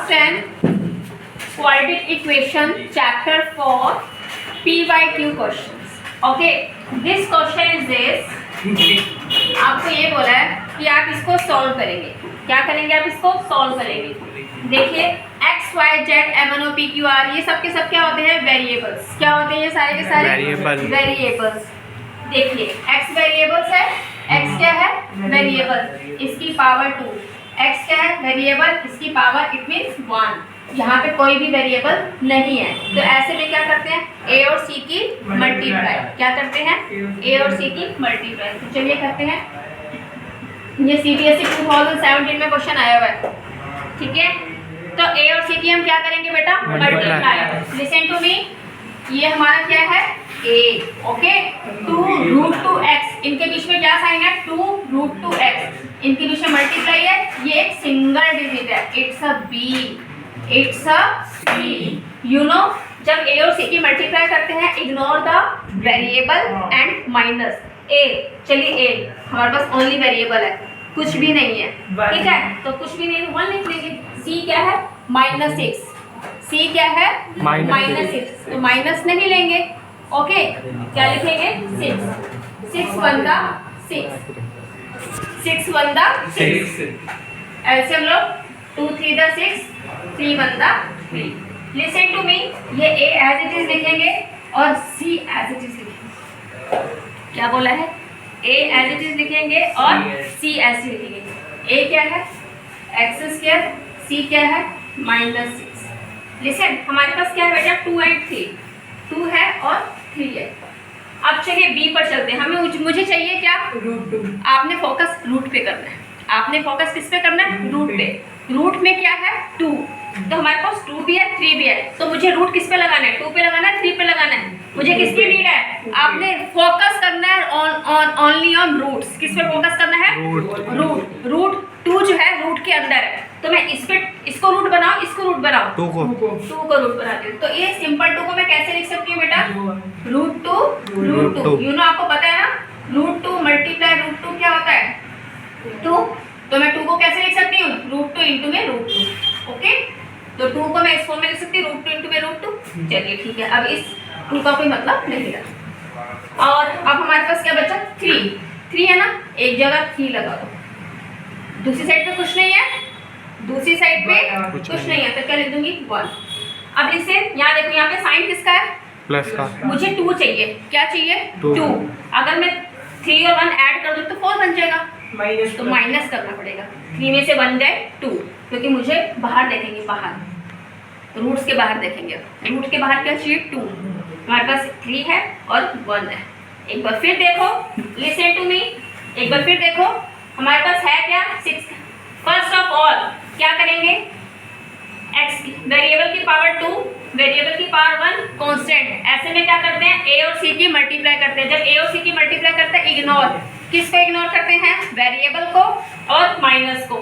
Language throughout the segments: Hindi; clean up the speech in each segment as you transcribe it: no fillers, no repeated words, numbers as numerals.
10 quadratic equation chapter 4 p by q questions. Okay, this question is this. आपको ये बोला है कि आप इसको सॉल्व करेंगे. क्या करेंगे? आप इसको सॉल्व करेंगे. देखिए x y z m n o p q r ये सब के सब क्या होते हैं? वेरिएबल्स. क्या होते हैं ये सारे के सारे? वेरिएबल्स. देखिए x वेरिएबल्स है. x क्या है? वेरिएबल. इसकी पावर 2. x क्या है? वेरिएबल. इसकी पावर इट मीन्स 1. यहाँ पे कोई भी वेरिएबल नहीं है, तो ऐसे में क्या करते हैं? a और c की मल्टीप्लाई. क्या करते हैं? a और c की मल्टीप्लाई. तो चलिए करते हैं. ये CBSE 2017 में क्वेश्चन आया हुआ है. ठीक है, तो a और c की हम क्या करेंगे बेटा? मल्टीप्लाई. Listen to me. ये हमारा क्या है? a. Okay, 2√2x. इनके बीच में क्या साइन है? 2√2x. इनके बीच में मल्टीप्लाई है. ये एक सिंगल डिजिट है. It's a b. You know, जब a और c की मल्टीप्लाई करते हैं, ignore the variable and minus a. चलिए a हमारे पास ओनली वेरिएबल है, कुछ भी नहीं है. ठीक है, तो कुछ भी नहीं, 1 लिख लेंगे. c क्या है? -6. c क्या है? -6. तो माइनस नहीं लेंगे. ओके, क्या लिखेंगे? 6. 6 1 दा 6. 6 1 दा 6. ऐसे हम लोग 2 3 दा 6, 3 1 दा 3. Listen to me. ये a एज इट इज लिखेंगे और c एज इट इज लिखेंगे. क्या बोला है? a एज इट इज लिखेंगे और c ऐसे लिखेंगे. a क्या है? x². c क्या है? -6. लिसन, हमारे पास क्या है बेटा? 2 and 3. 2 है और 3 है. अब चलिए b पर चलते हैं. हमें मुझे चाहिए क्या? √2. आपने फोकस रूट पे करना है. आपने फोकस किस पे करना है? रूट पे. रूट में क्या है? 2. तो हमारे पास 2 भी है, 3 भी है, तो मुझे रूट किस पे लगाना है? 2 पे लगाना है, 3 पे लगाना है. मुझे किसकी नीड है? आपने फोकस करना है ओनली ऑन रूट्स. किस पे फोकस करना है? रूट 2 जो है रूट के अंदर है, तो मैं इस पे इसको रूट बनाओ, इसको रूट बनाओ, 2 को रूट बनाती हूँ. तो ये सिंपल 2 को मैं कैसे लिख सकती हूँ बेटा? √2. यू नो, आपको पता है ना, √2 मल्टीप्लाई √2 क्या होता है? 2. तो मैं 2 को कैसे लिख सकती हूँ? √2 इंटू में √2. ओके, तो 2 को मैं इस फॉर्म में लिख सकती हूँ, √2 इंटू में √2. चलिए ठीक है, अब इस 2 का कोई मतलब नहीं रहा. और अब हमारे पास क्या बचा? 3 है ना, एक जगह 3 लगा दो. दूसरी साइड पे कुछ नहीं है, दूसरी साइड पे कुछ नहीं है, तो क्या लिख दूंगी? 1. अब इसे यहाँ देखो, यहाँ पे साइन किसका है? प्लस का. मुझे 2 चाहिए. क्या चाहिए? 2. अगर मैं 3 और 1 ऐड कर दूँ तो 4 बन जाएगा, तो माइनस करना पड़ेगा. 3 में से 1 गए 2, क्योंकि मुझे बाहर देखेंगे, बाहर रूट्स के बाहर देखेंगे. रूट के बाहर क्या चाहिए? 2. हमारे पास 3 है और 1 है. एक बार फिर देखो, लिसन टू मी. एक बार फिर देखो, हमारे पास है क्या? 6. फर्स्ट ऑफ ऑल क्या करेंगे? x वेरिएबल की पावर 2, वेरिएबल की पावर 1, कांस्टेंट. ऐसे में क्या करते हैं? a और c की मल्टीप्लाई करते हैं. जब a और c की मल्टीप्लाई करते हैं, इग्नोर. किसको इग्नोर करते हैं? वेरिएबल को और माइनस को.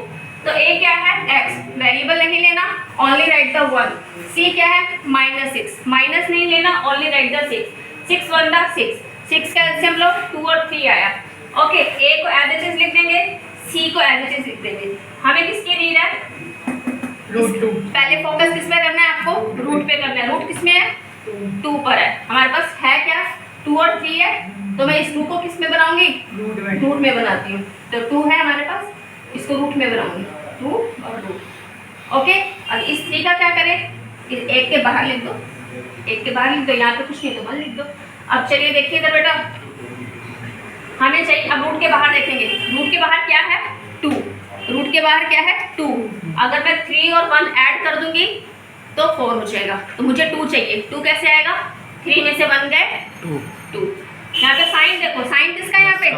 तो a क्या है? x. वेरिएबल नहीं लेना, ओनली राइट द 1. c क्या है? -6. माइनस नहीं लेना, ओनली राइट द 6. 6 1 द 6. 6 का ऐसे हम लोग 2 और 3 आया. ओके, a को एज इट इज लिख देंगे, c को एज इट इज लिख देंगे. हमें किसकी नीड है? √2. पहले फोकस किस पे करना है आपको? रूट पे करना है. रूट किस में है? 2 पर है. हमारे पास है क्या? 2 और 3 है, तो मैं इस 2 को किस में बनाऊंगी? रूट में बनाती हूँ. तो 2 है हमारे पास, इसको रूट में बनाऊंगी. 2 और रूट. ओके, अब इस 3 का क्या करें? एक के बाहर लिख दो, एक के बाहर लिख दो. यहाँ पे कुछ नहीं तो 1 लिख दो. अब चलिए देखिए इधर बेटा, हमें चाहिए. अब रूट के बाहर देखेंगे. रूट के बाहर क्या है? 2. रूट के बाहर क्या है? 2. अगर मैं 3 और 1 ऐड कर दूंगी तो 4 हो जाएगा. तो मुझे 2 चाहिए. 2 कैसे आएगा? 3 में से 1 गए 2. यहाँ पे साइन देखो, साइन किसका है यहाँ पे? तो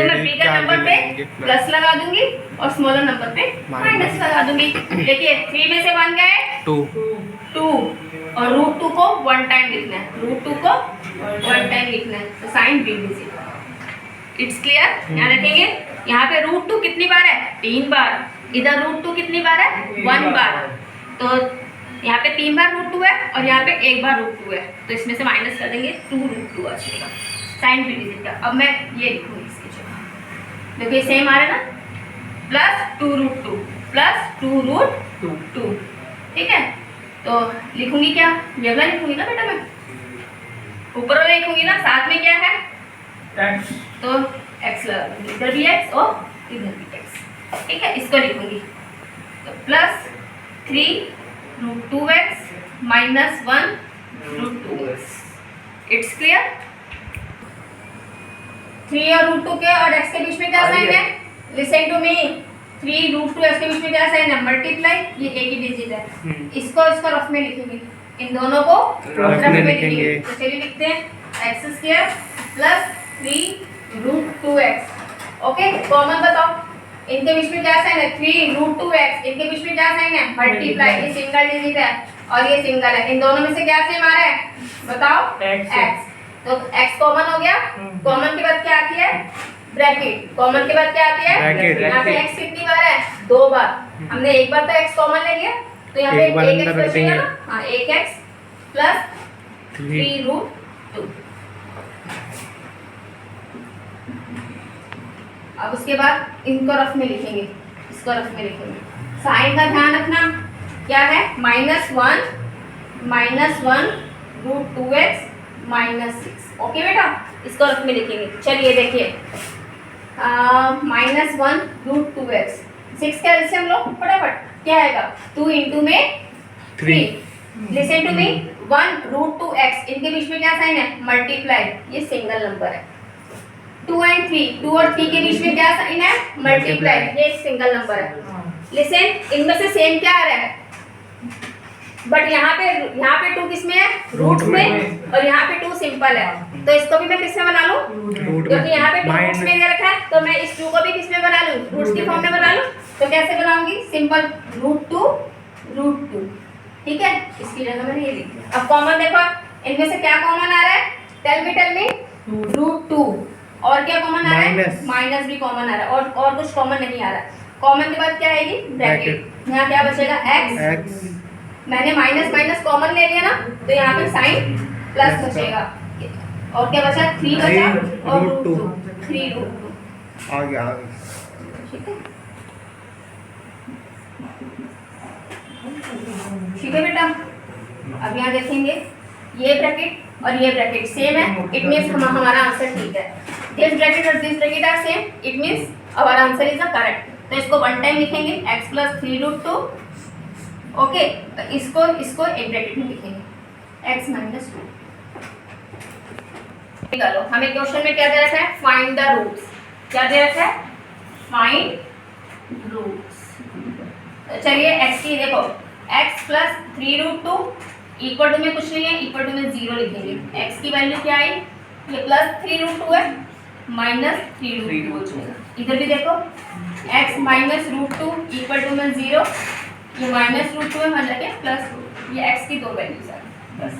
मैं बिगर नंबर पे प्लस लगा दूंगी और स्मॉलर नंबर पे माइनस लगा दूंगी. देखिए 3 में से 1 गए 2 और √2 को 1 टाइम लिखना है. √2 को 1 टाइम लिखना है, तो साइन बीबीसी. It's clear? यहाँ रखेंगे. यहाँ पे √2 कितनी बार है? 3 बार. इधर √2 कितनी बार है? 1 बार. तो यहाँ पे 3 बार √2 है और यहाँ पे 1 बार √2 है, तो इसमें से माइनस कर देंगे, 2√2 आ जाएगा साइन बीबीसी का. अब मैं ये लिखूंगी इसकी जगह. देखो ये सेम आ रहा है ना, +2√2 +2√2. 2। ठीक है, तो लिखूंगी क्या, ये वाला लिखूंगी ना बेटा, मैं ऊपर वाला लिखूंगी ना, साथ में क्या है x, तो x लगा दूंगी, इधर भी x और इधर भी x। ठीक है, इसको लिखूंगी तो plus 3√2x minus 1√2x। It's clear. 3 और √2 के और x के बीच में क्या साइन है, लिसन टू मी, 3√2x के बीच में क्या साइन है, मल्टीप्लाई, ये एक ही डिजिट है, इसको इसका रफ में लिखेंगे, इन दोनों को रफ में लिखेंगे। तो चलिए लिखते हैं x² plus 3√2x। Okay, common बताओ, इनके बीच में क्या साइन है, 3√2x, इनके बीच में क्या साइन है, मल्टीप्लाई, ये सिंगल डिजिट है और ये सिंगल है, इन दोनों में से क्या सेम आ रहा है बताओ, x। तो x कॉमन हो गया, कॉमन के बाद क्या आती है ब्रैकेट, कॉमन के बाद क्या आती है ब्रैकेट। यहाँ पे x कितनी बार है, 2 बार, हमने एक बार तो x कॉमन ले लिया, तो यहाँ पे एक बार एक अंदर x रख बचेगा देंगे। ना, हाँ 1x प्लस 3√2। अब उसके बाद इनको रफ में लिखेंगे, इसको रफ में लिखेंगे, साइन का ध्यान रखना, क्या है -1√2x -6। ओके बेटा, इसको रफ में लिखेंगे। चलिए देखिए, -1√2x, 6 का एलसीएम लो फटाफट, क्या आएगा 2 इंटू में 3। लिसन टू मी, 1√2x, इनके बीच में क्या साइन है मल्टीप्लाई, ये सिंगल नंबर है, 2 और 3 के बीच में क्या साइन है मल्टीप्लाई, ये एक सिंगल नंबर है। लिसन, इनमें से सेम क्या आ रहा है, बट यहाँ पे 2 किस में है, रूट में, और यहाँ पे 2 सिंपल है, तो इसको भी मैं किस में बना लूँ, क्योंकि यहाँ पे 2 रूट्स में दे रखा है, तो मैं इस 2 को भी किस में बना लूँ, रूट्स की फॉर्म में बना लूँ। तो कैसे बनाऊंगी, सिंपल √2। ठीक है, इसकी जगह मैंने ये लिख दिया। अब कॉमन देखो, इनमें से क्या कॉमन आ रहा है, टेल मी √2, और क्या कॉमन आ रहा है, माइनस भी कॉमन आ रहा है, और कुछ कॉमन नहीं आ रहा है। कॉमन के बाद क्या आएगी ब्रैकेट, यहाँ क्या बचेगा x, मैंने माइनस कॉमन ले लिया ना, तो यहाँ पे साइन प्लस बचेगा, और क्या बचा 3 बचा और √2, 3√2 आ गया। ठीक है, ठीक है बेटा। अब यहाँ देखेंगे ये ब्रैकेट और ये ब्रैकेट सेम है, इट मींस हमारा आंसर ठीक है। दिस ब्रैकेट और this bracket are same, it means our answer is the correct. तो इसको वन टाइम लिखेंगे x प्लस 3√2। ओके, तो इसको एक ब्रैकेट में लिखेंगे x माइनस 2। निकालो, हमें क्वेश्चन में क्या दे रखा है, फाइंड द रूट्स। क्या दे रखा है, फाइंड रूट्स। चलिए x की देखो, x प्लस 3√2 इक्वल टू में कुछ नहीं है, इक्वल टू में 0 लिखेंगे। x की वैल्यू क्या आई, ये प्लस 3√2 है, माइनस 3√2। इधर भी देखो, x माइनस √2 इक्वल टू में 0, ये माइनस √2 है, मतलब प्लस 2, ये x की 2 वैल्यूज है बस।